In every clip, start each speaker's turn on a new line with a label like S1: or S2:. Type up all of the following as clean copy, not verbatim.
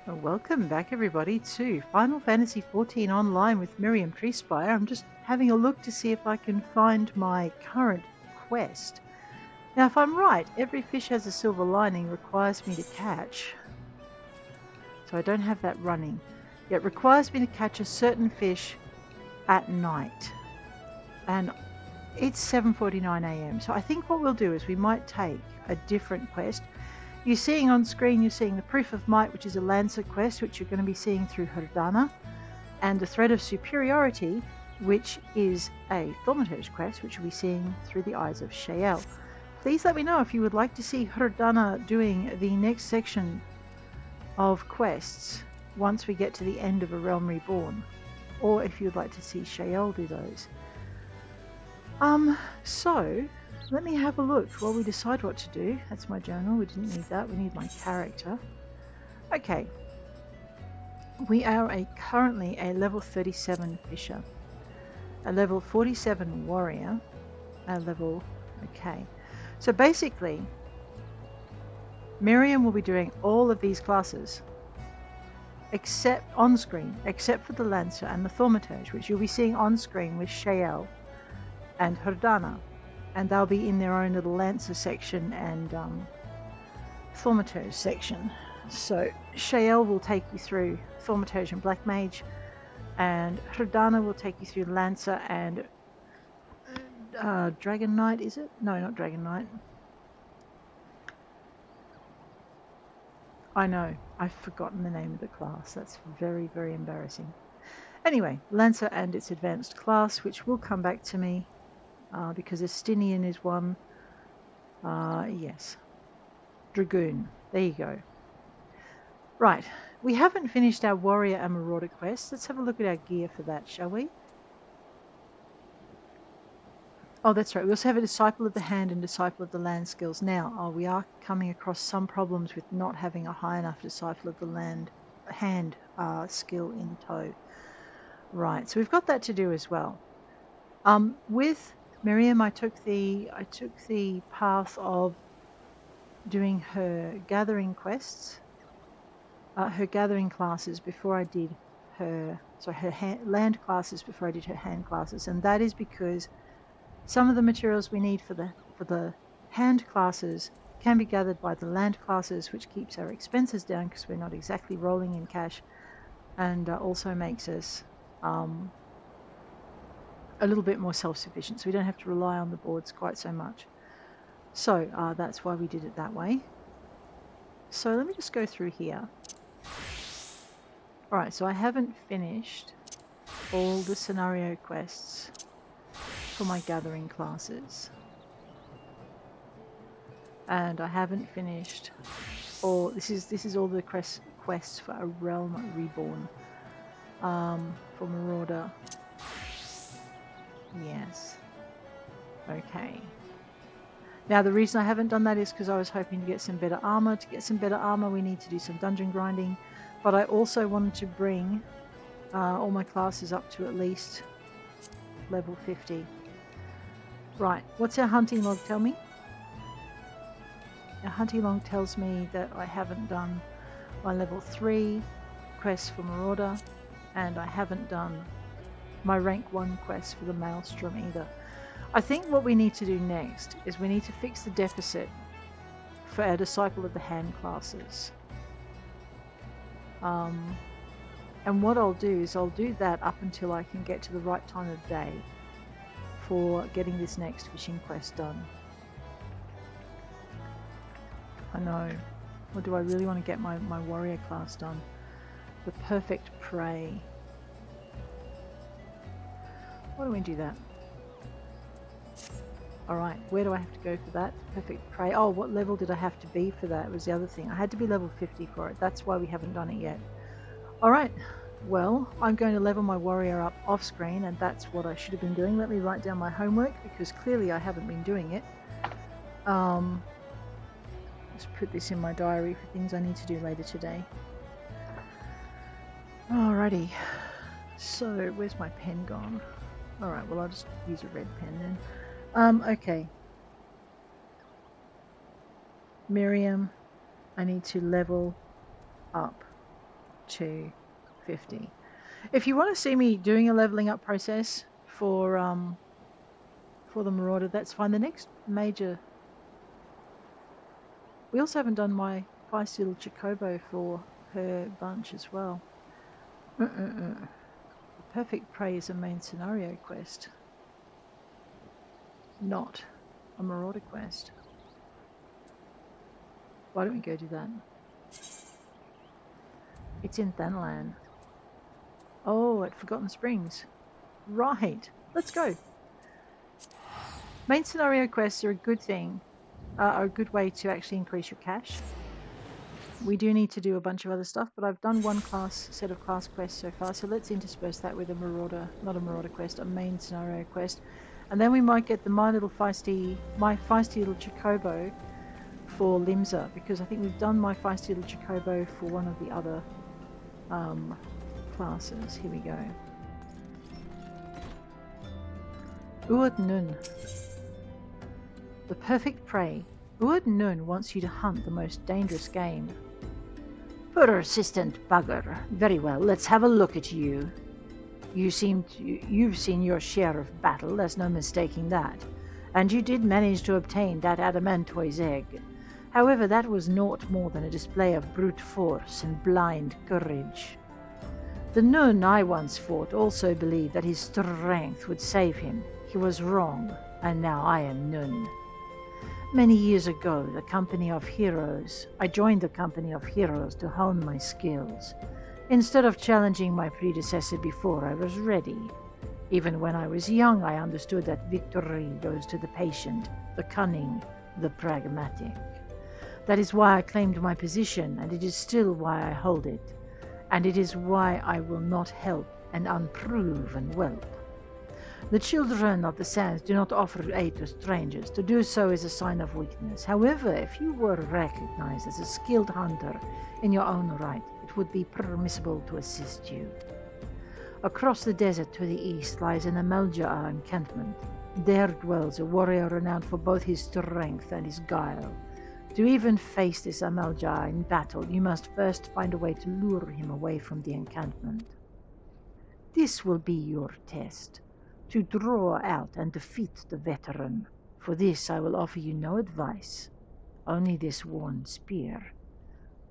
S1: Well, welcome back everybody to Final Fantasy XIV Online with Mirriam Treespire. I'm just having a look to see if I can find my current quest. Now if I'm right, every fish has a silver lining requires me to catch. So I don't have that running. It requires me to catch a certain fish at night. And it's 7:49 AM. So I think what we'll do is we might take a different quest. You're seeing on screen, you're seeing the Proof of Might, which is a Lancer quest, which you're going to be seeing through Herdana, and the Thread of Superiority, which is a Thaumaturge quest, which you'll be seeing through the eyes of Shael. Please let me know if you would like to see Herdana doing the next section of quests once we get to the end of A Realm Reborn, or if you'd like to see Shael do those. So let me have a look while we decide what to do. That's my journal. We didn't need that. We need my character. Okay. We are currently a level 37 fisher, a level 47 warrior, a level... Okay. So basically, Mirriam will be doing all of these classes except on screen, except for the Lancer and the Thaumaturge, which you'll be seeing on screen with Shael and Herdana. And they'll be in their own little Lancer section and Thaumaturge section. So Shael will take you through Thaumaturge and Black Mage, and Herdana will take you through Lancer and Dragon Knight, is it? No, not Dragon Knight. I know, I've forgotten the name of the class. That's very, very embarrassing. Anyway, Lancer and its advanced class, which will come back to me. Because Estinian is one. Yes. Dragoon. There you go. Right. We haven't finished our Warrior and Marauder quest. Let's have a look at our gear for that, shall we? Oh, that's right. We also have a Disciple of the Hand and Disciple of the Land skills. Now, we are coming across some problems with not having a high enough Disciple of the Hand skill in tow. Right. So we've got that to do as well. With Mirriam, I took the path of doing her gathering quests, her gathering classes before I did her land classes before I did her hand classes, and that is because some of the materials we need for the hand classes can be gathered by the land classes, which keeps our expenses down because we're not exactly rolling in cash, and also makes us a little bit more self-sufficient, so we don't have to rely on the boards quite so much. So that's why we did it that way. So let me just go through here. Alright, so I haven't finished all the scenario quests for my gathering classes. And I haven't finished all... This is all the quests for A Realm Reborn. For Marauder. Yes. Okay. Now the reason I haven't done that is because I was hoping to get some better armor. To get some better armor we need to do some dungeon grinding. But I also wanted to bring all my classes up to at least level 50. Right, what's our hunting log tell me? Our hunting log tells me that I haven't done my level 3 quest for Marauder, and I haven't done my rank 1 quest for the Maelstrom either. I think what we need to do next is we need to fix the deficit for our Disciple of the Hand classes. And what I'll do is I'll do that up until I can get to the right time of day for getting this next fishing quest done. I know. Or do I really want to get my warrior class done? The perfect prey. Why don't we do that? Alright, where do I have to go for that? Perfect prey. Oh, what level did I have to be for that? Was the other thing. I had to be level 50 for it. That's why we haven't done it yet. Alright, well, I'm going to level my warrior up off screen, and that's what I should have been doing. Let me write down my homework, because clearly I haven't been doing it. Just put this in my diary for things I need to do later today. Alrighty. So, where's my pen gone? Alright, well I'll just use a red pen then. Okay. Mirriam, I need to level up to 50. If you want to see me doing a leveling up process for the Marauder, that's fine. The next major... We also haven't done my feisty little Chocobo for her bunch as well. The Perfect Prey is a main scenario quest, not a Marauder quest. Why don't we go do that? It's in Thanalan. Oh, at Forgotten Springs. Right, let's go. Main scenario quests are a good thing, are a good way to actually increase your cash. We do need to do a bunch of other stuff, but I've done one set of class quests so far, so let's intersperse that with a Marauder, not a Marauder quest, a main scenario quest. And then we might get my feisty little Chocobo for Limsa, because I think we've done my feisty little Chocobo for one of the other classes. Here we go. Uad Nun. The Perfect Prey. Uad Nun wants you to hunt the most dangerous game. Persistent bugger. Very well, let's have a look at you. You've seen your share of battle, there's no mistaking that. And you did manage to obtain that adamantoise egg. However, that was naught more than a display of brute force and blind courage. The Nun I once fought also believed that his strength would save him. He was wrong, and now I am Nun. Many years ago, I joined the company of heroes to hone my skills. Instead of challenging my predecessor before I was ready. Even when I was young, I understood that victory goes to the patient, the cunning, the pragmatic. That is why I claimed my position, and it is still why I hold it. And it is why I will not help an unproven whelp. The children of the sands do not offer aid to strangers. To do so is a sign of weakness. However, if you were recognized as a skilled hunter in your own right, it would be permissible to assist you. Across the desert to the east lies an Amalja'a encampment. There dwells a warrior renowned for both his strength and his guile. To even face this Amalja'a in battle, you must first find a way to lure him away from the encampment. This will be your test. To draw out and defeat the veteran. For this I will offer you no advice, only this worn spear.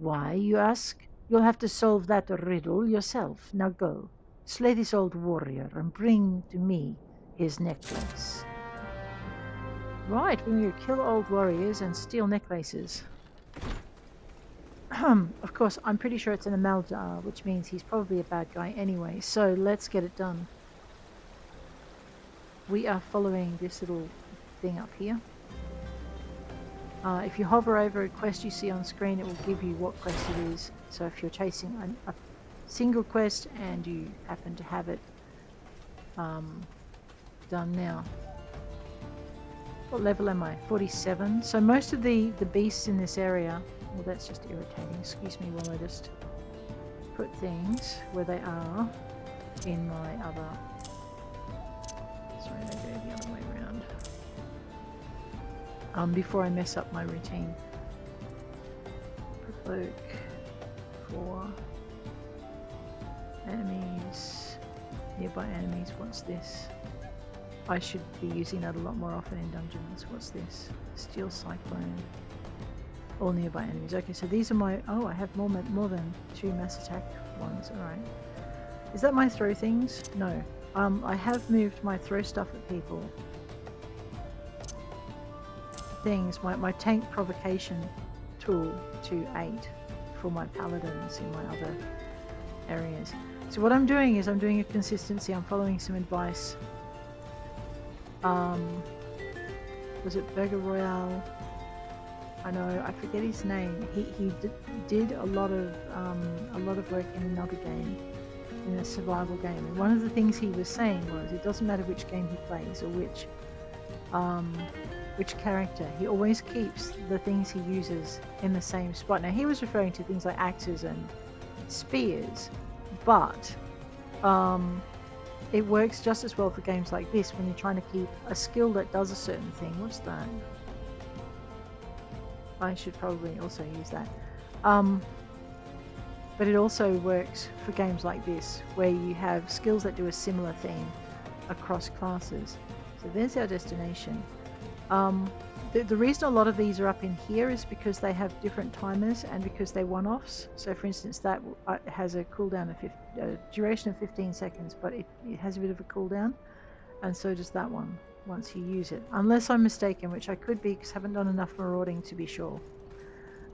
S1: Why, you ask? You'll have to solve that riddle yourself. Now go, slay this old warrior and bring to me his necklace. Right, we're going to kill old warriors and steal necklaces. Of course, I'm pretty sure it's an Amalja'a, which means he's probably a bad guy anyway, so let's get it done. We are following this little thing up here. If you hover over a quest you see on screen, it will give you what quest it is. So if you're chasing a single quest and you happen to have it done now. What level am I? 47. So most of the beasts in this area, well, that's just irritating. Excuse me while I just put things where they are in my other... Sorry, they go the other way around. Before I mess up my routine. Provoke for enemies, nearby enemies. What's this? I should be using that a lot more often in dungeons. What's this? Steel Cyclone. All nearby enemies. Okay, so these are my... Oh, I have more than 2 mass attack ones. Alright. Is that my throw things? No. I have moved my throw stuff at people. Things, my tank provocation tool to 8 for my paladins in my other areas. So what I'm doing is I'm doing a consistency. I'm following some advice. Was it Burger Royale? I know, I forget his name. He did a lot of work in another game, in a survival game. And one of the things he was saying was, it doesn't matter which game he plays or which character, he always keeps the things he uses in the same spot. Now he was referring to things like axes and spears, but it works just as well for games like this when you're trying to keep a skill that does a certain thing. What's that? I should probably also use that. But it also works for games like this, where you have skills that do a similar thing across classes. So there's our destination. The reason a lot of these are up in here is because they have different timers and because they're one-offs. So for instance, that has a cooldown of duration of 15 seconds, but it has a bit of a cooldown, and so does that one once you use it. Unless I'm mistaken, which I could be because I haven't done enough marauding to be sure.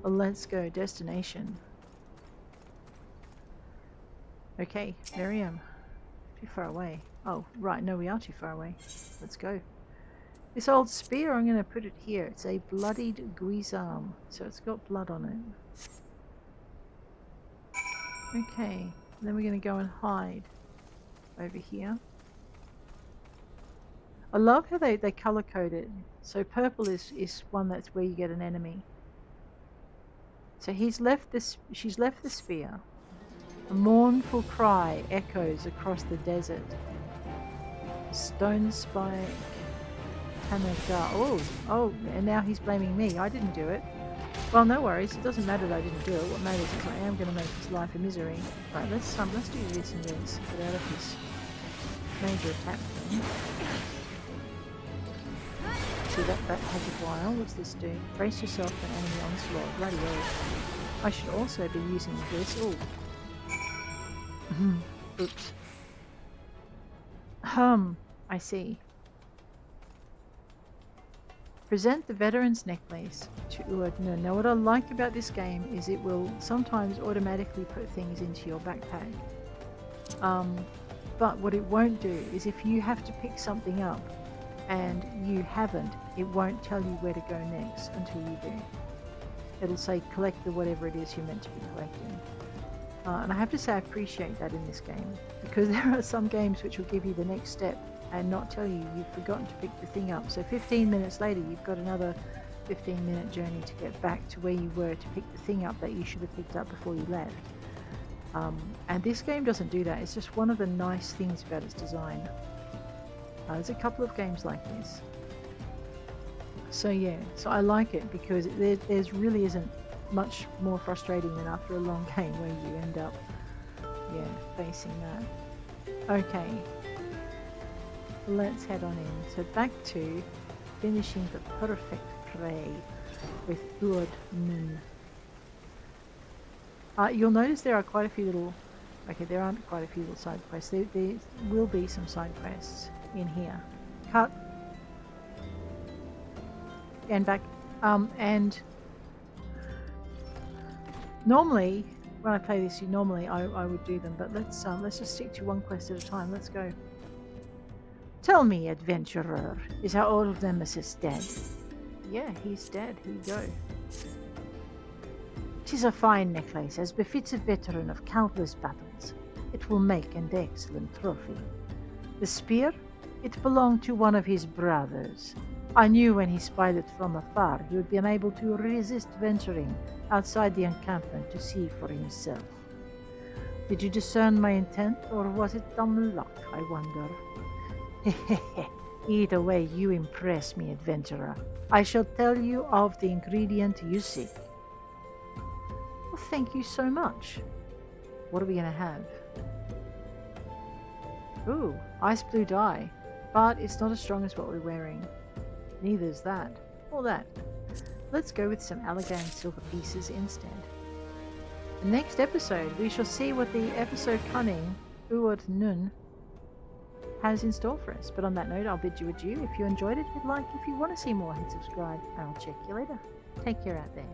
S1: Well, let's go. Destination. Okay, Mirriam. Too far away. Oh, right, no, we are too far away. Let's go. This old spear, I'm going to put it here. It's a bloodied guisarme, so it's got blood on it. Okay, then we're going to go and hide over here. I love how they color code it. So purple is one that's where you get an enemy. So she's left the spear. A mournful cry echoes across the desert. Stone spike. Oh, and now he's blaming me. I didn't do it. Well, no worries. It doesn't matter that I didn't do it. What matters is I am going to make his life a misery. Right, let's do this and this. Get out of this major attack thing. See, that has a while. What's this do? Brace yourself for enemy onslaught. Bloody hell. I should also be using this. Oh. Oops. I see. Present the veteran's necklace to Uadnun. Now what I like about this game is it will sometimes automatically put things into your backpack. But what it won't do is if you have to pick something up and you haven't, it won't tell you where to go next until you do. It'll say collect the whatever it is you're meant to be collecting. And I have to say I appreciate that in this game, because there are some games which will give you the next step and not tell you you've forgotten to pick the thing up. So 15 minutes later you've got another 15-minute journey to get back to where you were to pick the thing up that you should have picked up before you left. And this game doesn't do that. It's just one of the nice things about its design. There's a couple of games like this. So yeah, so I like it because there's really isn't much more frustrating than after a long game where you end up, yeah, facing that. Okay, let's head on in. So back to finishing the perfect prey with Uadnun. You'll notice there are quite a few little, okay, there aren't quite a few little side quests. There will be some side quests in here. Cut. And back. And normally when I play this, normally I would do them, but let's just stick to one quest at a time. Let's go. Tell me, adventurer, is our old nemesis dead? Yeah, he's dead. Here you go. 'Tis a fine necklace, as befits a veteran of countless battles. It will make an excellent trophy. The spear? It belonged to one of his brothers. I knew when he spied it from afar he would be unable to resist venturing outside the encampment to see for himself. Did you discern my intent, or was it dumb luck, I wonder? Either way, you impress me, adventurer. I shall tell you of the ingredient you seek. Well, thank you so much. What are we going to have? Ooh, ice blue dye. But it's not as strong as what we're wearing. Neither is that. Or that. Let's go with some Allegan silver pieces instead. The next episode, we shall see what the episode cunning Uadnun has in store for us. But on that note, I'll bid you adieu. If you enjoyed it, hit like. If you want to see more, hit subscribe. And I'll check you later. Take care out there.